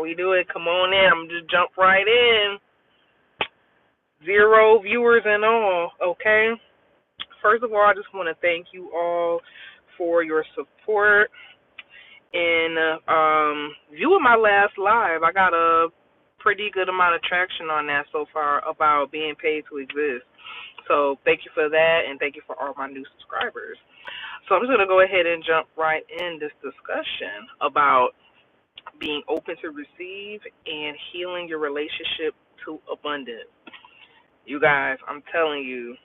we do it. Come on in. I'm just jump right in. 0 viewers and all, okay? First of all, I just want to thank you all for your support in viewing my last live. I got a pretty good amount of traction on that so far about being paid to exist. So thank you for that, and thank you for all my new subscribers. So I'm just going to go ahead and jump right in this discussion about being open to receive and healing your relationship to abundance. You guys, I'm telling you,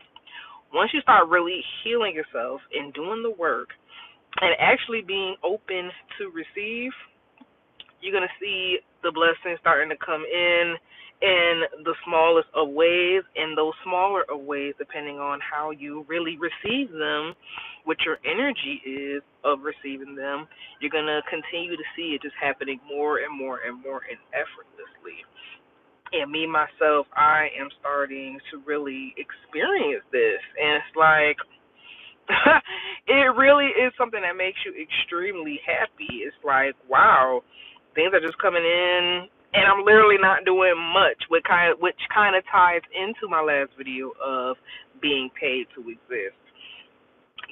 once you start really healing yourself and doing the work and actually being open to receive, you're going to see the blessings starting to come in the smallest of ways, and those smaller of ways, depending on how you really receive them, what your energy is of receiving them, you're going to continue to see it just happening more and more and more and effortlessly. And me, myself, I am starting to really experience this. And it's like, it really is something that makes you extremely happy. It's like, wow, things are just coming in, and I'm literally not doing much, which kind of ties into my last video of being paid to exist.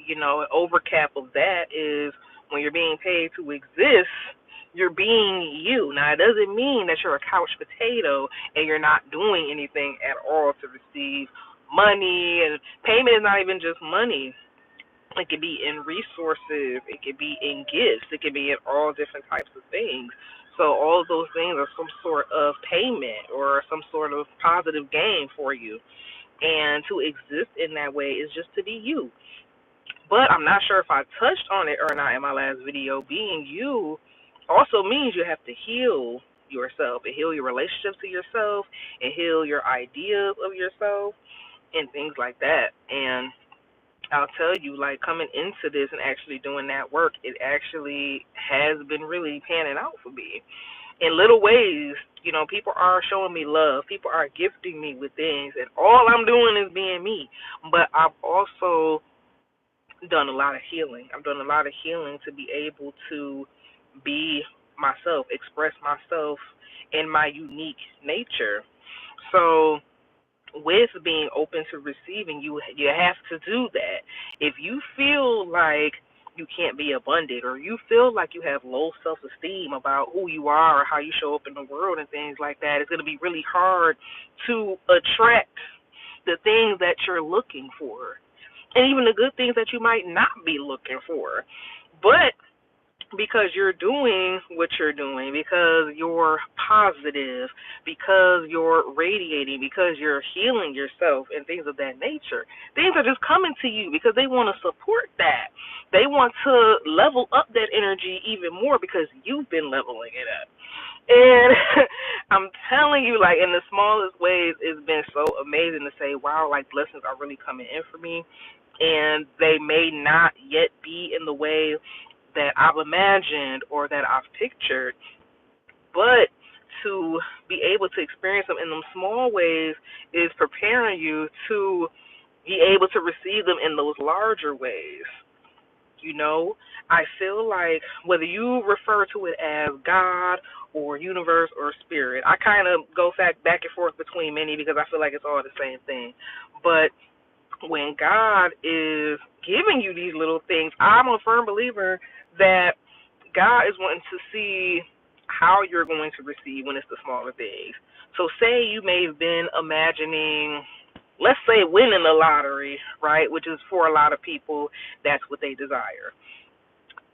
You know, an overcap of that is when you're being paid to exist, you're being you. Now, it doesn't mean that you're a couch potato and you're not doing anything at all to receive money. And payment is not even just money. It could be in resources. It could be in gifts. It could be in all different types of things. So all of those things are some sort of payment or some sort of positive gain for you. And to exist in that way is just to be you. But I'm not sure if I touched on it or not in my last video. Being you also means you have to heal yourself and heal your relationship to yourself and heal your ideas of yourself and things like that. And I'll tell you, like, coming into this and actually doing that work, it actually has been really panning out for me. In little ways, you know, people are showing me love. People are gifting me with things, and all I'm doing is being me. But I've also done a lot of healing. I've done a lot of healing to be able to be myself, express myself in my unique nature. So with being open to receiving, you have to do that. If you feel like you can't be abundant, or you feel like you have low self-esteem about who you are or how you show up in the world and things like that, it's going to be really hard to attract the things that you're looking for, and even the good things that you might not be looking for. But because you're doing what you're doing, because you're positive, because you're radiating, because you're healing yourself and things of that nature, things are just coming to you because they want to support that. They want to level up that energy even more because you've been leveling it up. And I'm telling you, like, in the smallest ways, it's been so amazing to say, wow, like, blessings are really coming in for me. And they may not yet be in the way that I've imagined or that I've pictured, but to be able to experience them in them small ways is preparing you to be able to receive them in those larger ways. You know, I feel like whether you refer to it as God or universe or spirit, I kind of go back and forth between many because I feel like it's all the same thing. But when God is giving you these little things, I'm a firm believer that God is wanting to see how you're going to receive when it's the smaller things. So say you may have been imagining, let's say, winning the lottery, right, which is for a lot of people, that's what they desire.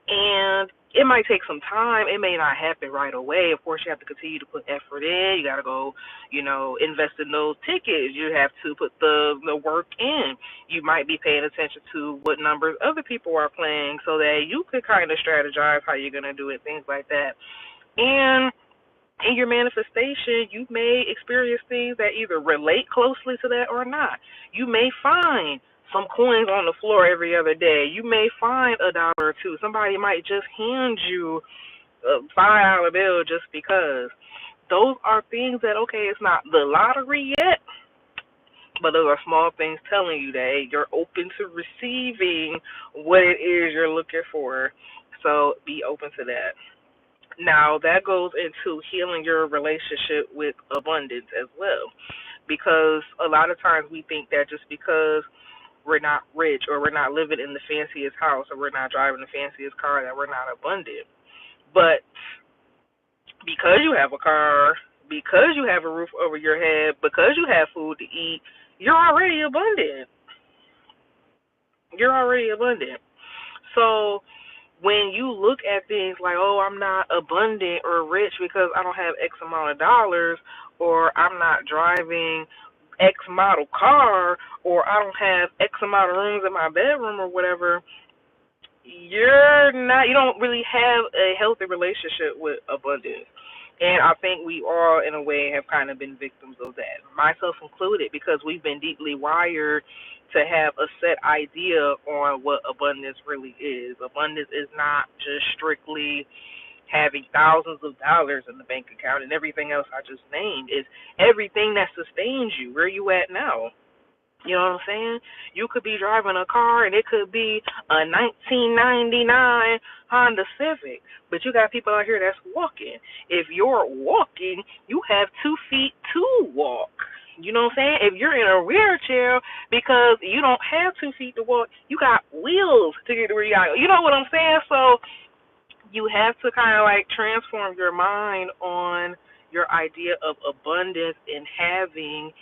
And it might take some time. It may not happen right away. Of course, you have to continue to put effort in. You got to go, invest in those tickets. You have to put the work in. You might be paying attention to what numbers other people are playing so that you could kind of strategize how you're going to do it, things like that. And in your manifestation, you may experience things that either relate closely to that or not. You may find some coins on the floor every other day. You may find $1 or $2. Somebody might just hand you a $5 bill just because. Those are things that, okay, it's not the lottery yet, but those are small things telling you that, hey, you're open to receiving what it is you're looking for. So be open to that. Now, that goes into healing your relationship with abundance as well. Because a lot of times we think that just because we're not rich or we're not living in the fanciest house or we're not driving the fanciest car that we're not abundant. But because you have a car, because you have a roof over your head, because you have food to eat, you're already abundant. You're already abundant. So when you look at things like, oh, I'm not abundant or rich because I don't have X amount of dollars, or I'm not driving X model car, or I don't have X amount of rooms in my bedroom or whatever, you don't really have a healthy relationship with abundance. And I think we all, in a way, have kind of been victims of that, myself included, because we've been deeply wired to have a set idea on what abundance really is. Abundance is not just strictly having thousands of dollars in the bank account and everything else I just named. It's everything that sustains you. Where you at now? You know what I'm saying? You could be driving a car and it could be a 1999 Honda Civic, but you got people out here that's walking. If you're walking, you have 2 feet to walk. You know what I'm saying? If you're in a wheelchair because you don't have 2 feet to walk, you got wheels to get to where you got. You know what I'm saying? So you have to kind of like transform your mind on your idea of abundance and having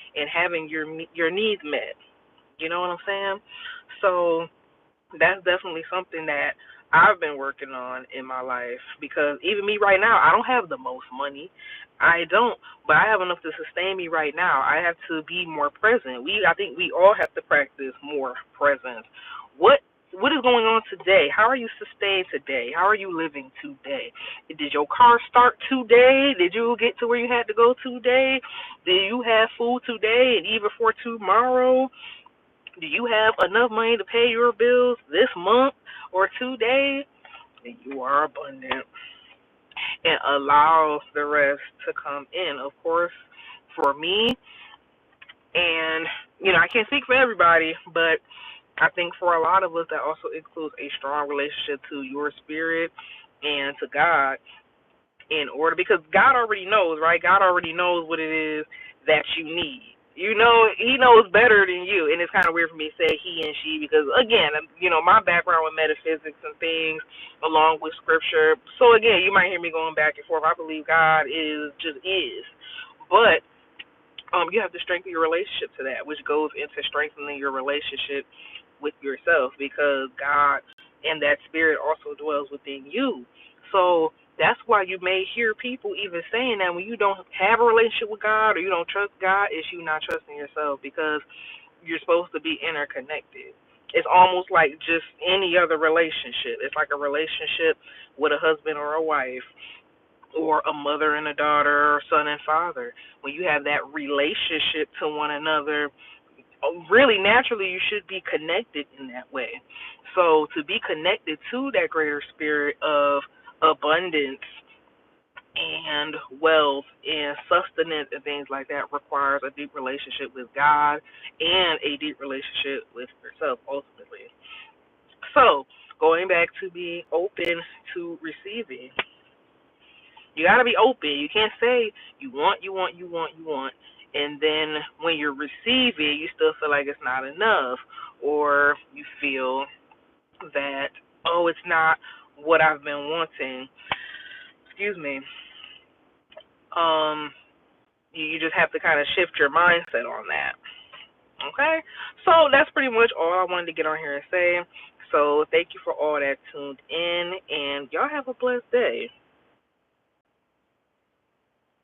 your needs met. You know what I'm saying? So that's definitely something that I've been working on in my life, because even me right now, I don't have the most money. I don't, but I have enough to sustain me right now. I have to be more present. I think we all have to practice more presence. What what is going on today? How are you sustained today? How are you living today? Did your car start today? Did you get to where you had to go today? Did you have food today and even for tomorrow? Do you have enough money to pay your bills this month or today? Then you are abundant, and allow the rest to come in. Of course, for me, and I can't speak for everybody, but I think for a lot of us that also includes a strong relationship to your spirit and to God, in order, because God already knows, right? God already knows what it is that you need. He knows better than you, and it's kind of weird for me to say he and she because, again, my background with metaphysics and things along with scripture. So, again, you might hear me going back and forth. I believe God just is. But you have to strengthen your relationship to that, which goes into strengthening your relationship with yourself, because God and that spirit also dwells within you. So that's why you may hear people even saying that when you don't have a relationship with God or you don't trust God, it's you not trusting yourself, because you're supposed to be interconnected. It's almost like just any other relationship. It's like a relationship with a husband or a wife, or a mother and a daughter, or son and father. When you have that relationship to one another, really naturally you should be connected in that way. So to be connected to that greater spirit of abundance and wealth and sustenance and things like that requires a deep relationship with God and a deep relationship with yourself ultimately. So going back to being open to receiving, you got to be open. You can't say you want, you want, you want, you want, and then when you're receiving, you still feel like it's not enough, or you feel that, oh, it's not what I've been wanting. Excuse me. Um, you just have to kind of shift your mindset on that. Okay? So that's pretty much all I wanted to get on here and say. So thank you for all that tuned in, and y'all have a blessed day.